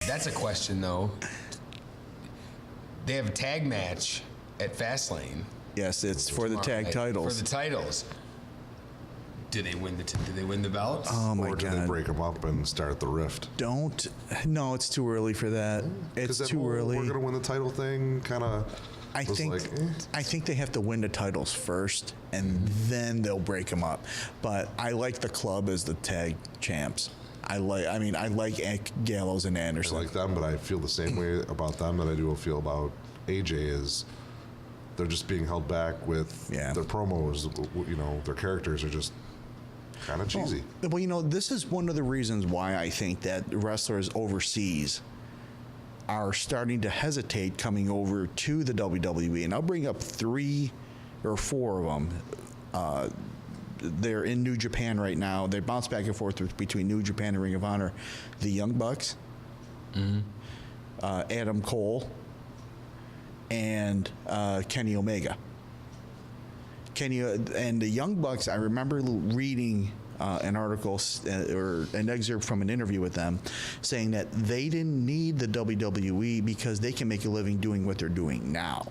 That's a question, though. They have a tag match at Fastlane. Yes, it's for the tag titles. For the titles. Do they win the belts? Oh my Or do they break them up and start the Rift? No, it's too early for that. It's too early. We're going to win the title thing, kind of. I think they have to win the titles first, and then they'll break them up. But I like the club as the tag champs. I like Gallows and Anderson. I like them, but I feel the same way about them that I do feel about AJ. Is they're just being held back with their promos. You know, their characters are just kind of cheesy. Well, this is one of the reasons why I think that wrestlers overseas are starting to hesitate coming over to the WWE. And I'll bring up 3 or 4 of them. They're in New Japan right now. They bounce back and forth between New Japan and Ring of Honor. The Young Bucks, Adam Cole, and Kenny Omega. And the Young Bucks, I remember reading an article or an excerpt from an interview with them saying that they didn't need the WWE because they can make a living doing what they're doing now.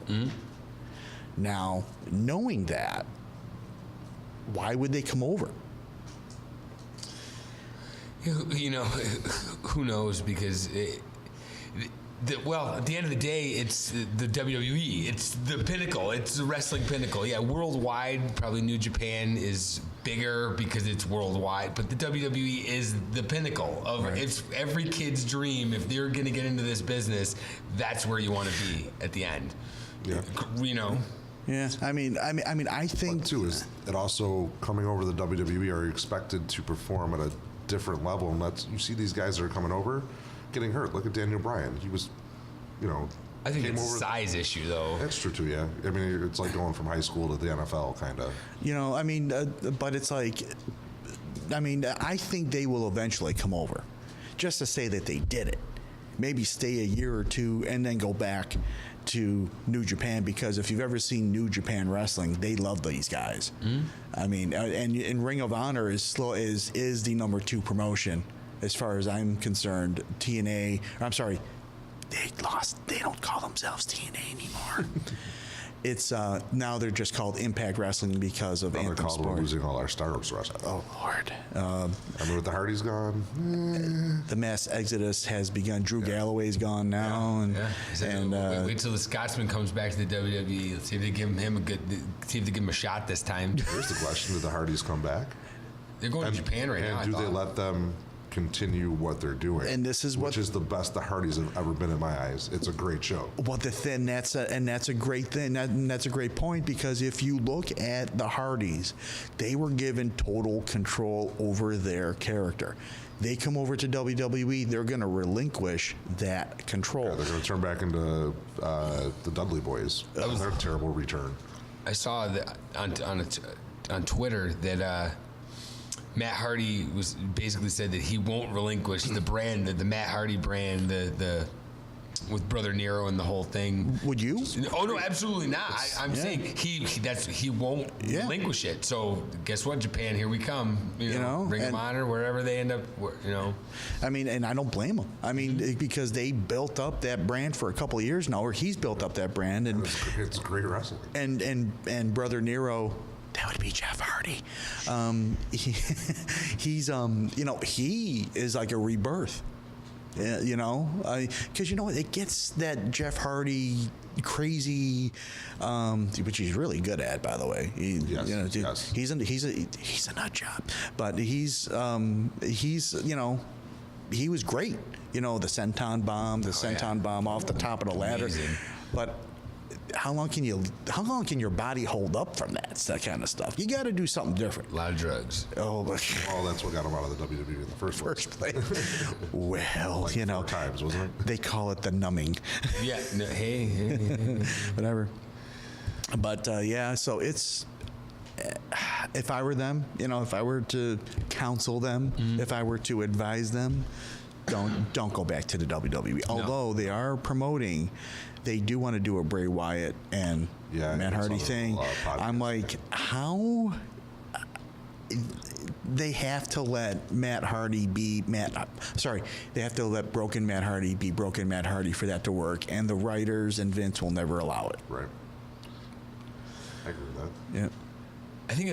Now, knowing that, why would they come over? Who knows? Because at the end of the day, it's the WWE. It's the pinnacle. It's the wrestling pinnacle. Yeah, worldwide, probably New Japan is bigger because it's worldwide, but the WWE is the pinnacle of it's every kid's dream. If they're going to get into this business, that's where you want to be at the end. Yeah. Yeah, I think but too is it also coming over the WWE are expected to perform at a different level, and you see these guys that are coming over getting hurt. Look at Daniel Bryan. He was, I think it's a size issue, though. That's true too. Yeah, I mean, it's like going from high school to the NFL, kind of. But it's like, I think they will eventually come over, just to say that they did it. Maybe stay a year or two and then go back to New Japan, because if you've ever seen New Japan wrestling, they love these guys. And Ring of Honor is the number 2 promotion as far as I'm concerned. TNA, I'm sorry, they don't call themselves TNA anymore. It's now they're just called Impact Wrestling because of Anthem Sport. We're losing all our stars wrestling. Oh Lord! I mean, with the Hardys gone, Mm. the mass exodus has begun. Drew Galloway's gone now, wait till the Scotsman comes back to the WWE. Let's see if they give him a shot this time. Here's the question: did the Hardys come back? They're going to Japan right now. And do they let them continue what they're doing? And this is which is the best the Hardys have ever been in my eyes. It's a great show. Well, that's a great thing. That's a great point, because if you look at the Hardys, they were given total control over their character. They come over to WWE, they're going to relinquish that control. Yeah, they're going to turn back into the Dudley Boys. That was their terrible return. I saw that on Twitter that Matt Hardy was basically said that he won't relinquish the brand, the Matt Hardy brand, the with Brother Nero and the whole thing. Would you? Oh no, absolutely not. I'm saying he won't relinquish it. So guess what, Japan? Here we come. Ring of Honor, wherever they end up. And I don't blame them. Because they built up that brand for a couple of years now, or he's built up that brand, and it's great wrestling. And Brother Nero. That would be Jeff Hardy. He is like a rebirth. Because it gets that Jeff Hardy crazy, which he's really good at, by the way. He's a nut job, but he was great. The senton bomb off the top of the ladder. Amazing. But how long can your body hold up from that kind of stuff? You got to do something different. A lot of drugs. Oh, that's what got him out of the WWE in the first place. Well, 4 times, wasn't it? They call it the numbing. Yeah. No, hey. Whatever. But so it's. If I were them, if I were to counsel them, if I were to advise them, don't go back to the WWE. Although they are promoting. They do want to do a Bray Wyatt and Matt Hardy thing. I'm like, how? they have to let Matt Hardy be they have to let broken Matt Hardy be broken Matt Hardy for that to work, and the writers and Vince will never allow it. Right. I agree with that. Yeah. I think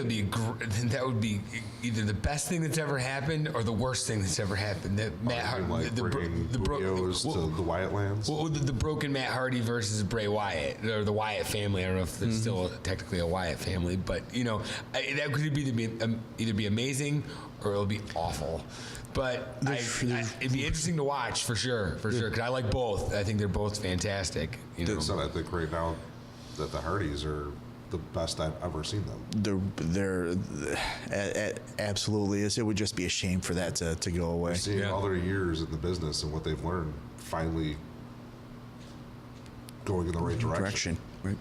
that would be either the best thing that's ever happened or the worst thing that's ever happened. That Matt Hardy, bringing Julio's to the Wyatt lands. Well, the broken Matt Hardy versus Bray Wyatt, or the Wyatt family. I don't know if it's still technically a Wyatt family, but that could either be amazing or it'll be awful. But it'd be interesting to watch for sure. Because I like both. I think they're both fantastic. So I think right now that the Hardys are the best I've ever seen them. They're absolutely is. It would just be a shame for that to go away. Seeing all their years in the business and what they've learned finally going in the right direction. Right.